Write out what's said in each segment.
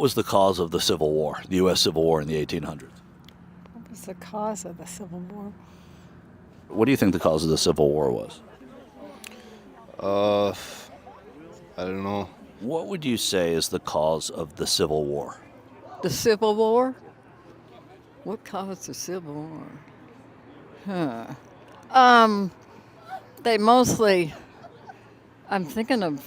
was the cause of the Civil War, the U.S. Civil War in the 1800s? What was the cause of the Civil War? What do you think the cause of the Civil War was? I don't know. What would you say is the cause of the Civil War? The Civil War? What caused the Civil War? They mostly, I'm thinking of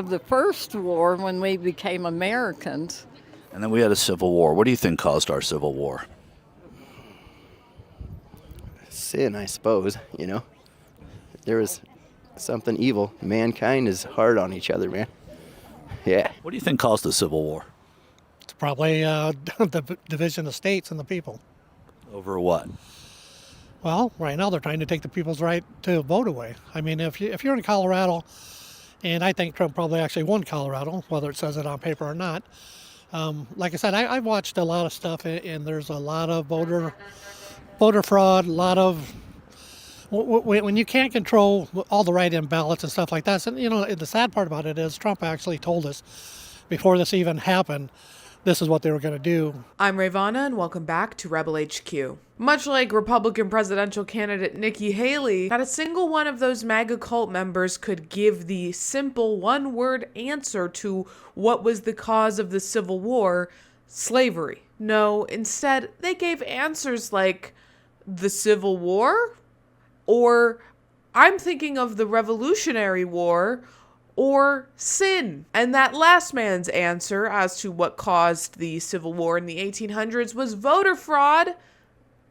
the first war when we became Americans. And then we had a Civil War. What do you think caused our Civil War? Sin, I suppose, you know. There was something evil. Mankind is hard on each other, man. Yeah. What do you think caused the Civil War? It's probably the division of states and the people. Over what? Well, right now they're trying to take the people's right to vote away. I mean, if you're in Colorado, and I think Trump probably actually won Colorado, whether it says it on paper or not. Like I said, I watched a lot of stuff, and there's a lot of voter fraud, a lot of when you can't control all the write-in ballots and stuff like that. And, you know, the sad part about it is Trump actually told us before this even happened, this is what they were going to do. I'm Rayy Vana, and welcome back to Rebel HQ. Much like Republican presidential candidate Nikki Haley, not a single one of those MAGA cult members could give the simple one-word answer to what was the cause of the Civil War: slavery. No, instead, they gave answers like the Civil War, or I'm thinking of the Revolutionary War, or sin. And that last man's answer as to what caused the Civil War in the 1800s was voter fraud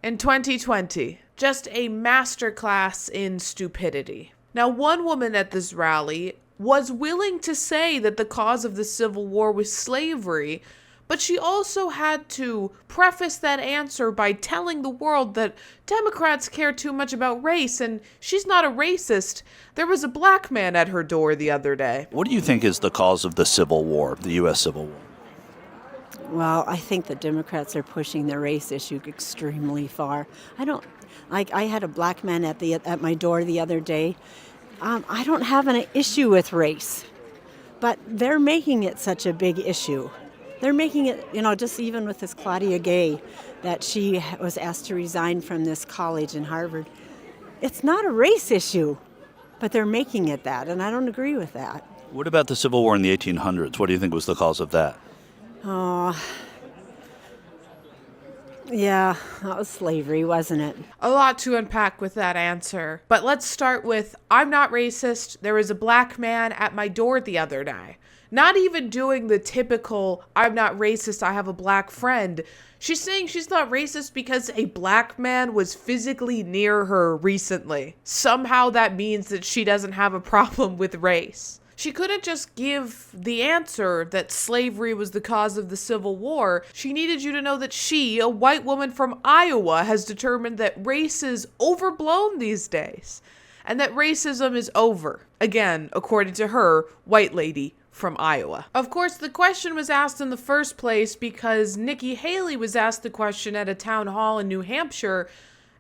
in 2020. Just a masterclass in stupidity. Now, one woman at this rally was willing to say that the cause of the Civil War was slavery, but she also had to preface that answer by telling the world that Democrats care too much about race, and she's not a racist. There was a black man at her door the other day. What do you think is the cause of the Civil War, the U.S. Civil War? Well, I think the Democrats are pushing the race issue extremely far. I had a black man at my door the other day. I don't have an issue with race, but they're making it such a big issue. They're making it, you know, just even with this Claudia Gay, that she was asked to resign from this college in Harvard. It's not a race issue, but they're making it that, and I don't agree with that. What about the Civil War in the 1800s? What do you think was the cause of that? Oh, yeah, that was slavery, wasn't it? A lot to unpack with that answer. But let's start with, I'm not racist. There was a black man at my door the other day. Not even doing the typical, I'm not racist, I have a black friend. She's saying she's not racist because a black man was physically near her recently. Somehow that means that she doesn't have a problem with race. She couldn't just give the answer that slavery was the cause of the Civil War. She needed you to know that she, a white woman from Iowa, has determined that race is overblown these days, and that racism is over. Again, according to her, white lady from Iowa. Of course, the question was asked in the first place because Nikki Haley was asked the question at a town hall in New Hampshire,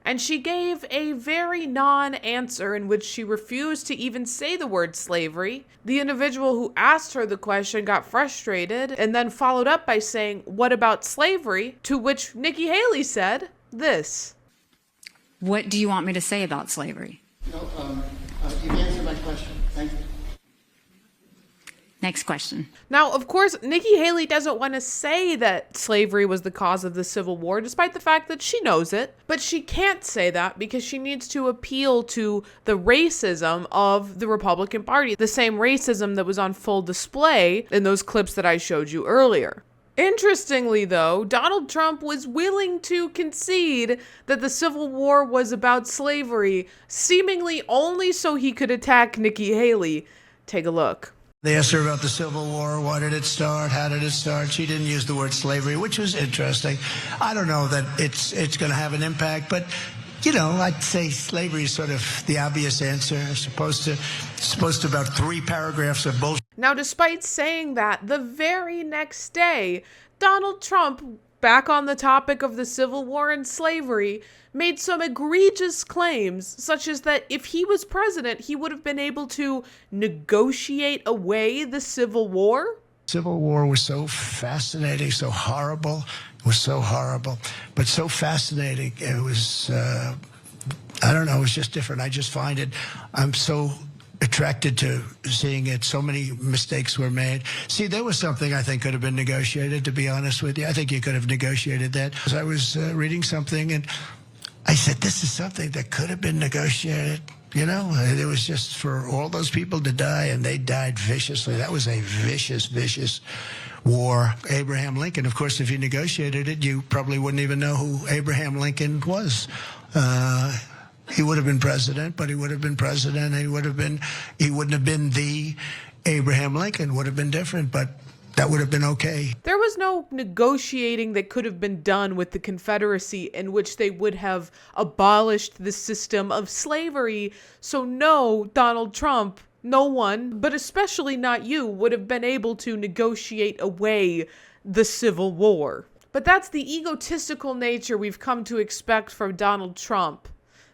and she gave a very non-answer in which she refused to even say the word slavery. The individual who asked her the question got frustrated and then followed up by saying, "What about slavery?" To which Nikki Haley said this. What do you want me to say about slavery? No, you've answered my question. Thank you. Next question. Now, of course, Nikki Haley doesn't want to say that slavery was the cause of the Civil War, despite the fact that she knows it. But she can't say that because she needs to appeal to the racism of the Republican Party, the same racism that was on full display in those clips that I showed you earlier. Interestingly, though, Donald Trump was willing to concede that the Civil War was about slavery, seemingly only so he could attack Nikki Haley. Take a look. They asked her about the Civil War. Why did it start? How did it start? She didn't use the word slavery, which was interesting. I don't know that it's going to have an impact, but, you know, I'd say slavery is sort of the obvious answer. It's supposed to about 3 paragraphs of bullshit. Now, despite saying that, the very next day, Donald Trump, back on the topic of the Civil War and slavery, made some egregious claims, such as that if he was president, he would have been able to negotiate away the Civil War. Civil War was so fascinating, so horrible. It was so horrible, but so fascinating. It was, I don't know, it was just different. I just find it, I'm so attracted to seeing it. So many mistakes were made. See, there was something I think could have been negotiated, to be honest with you. I think you could have negotiated that. I was reading something and I said, this is something that could have been negotiated. You know, it was just for all those people to die, and they died viciously. That was a vicious, vicious war. Abraham Lincoln, of course, if you negotiated it, you probably wouldn't even know who Abraham Lincoln was. He would have been president, but he would have been president. He wouldn't have been the Abraham Lincoln. Would have been different, but that would have been okay. There was no negotiating that could have been done with the Confederacy in which they would have abolished the system of slavery. So no, Donald Trump, no one, but especially not you, would have been able to negotiate away the Civil War. But that's the egotistical nature we've come to expect from Donald Trump.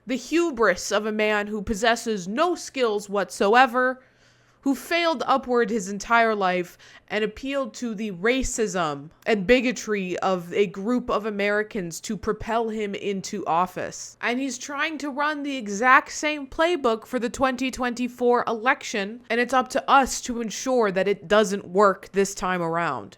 The hubris of a man who possesses no skills whatsoever, who failed upward his entire life and appealed to the racism and bigotry of a group of Americans to propel him into office. And he's trying to run the exact same playbook for the 2024 election, and it's up to us to ensure that it doesn't work this time around.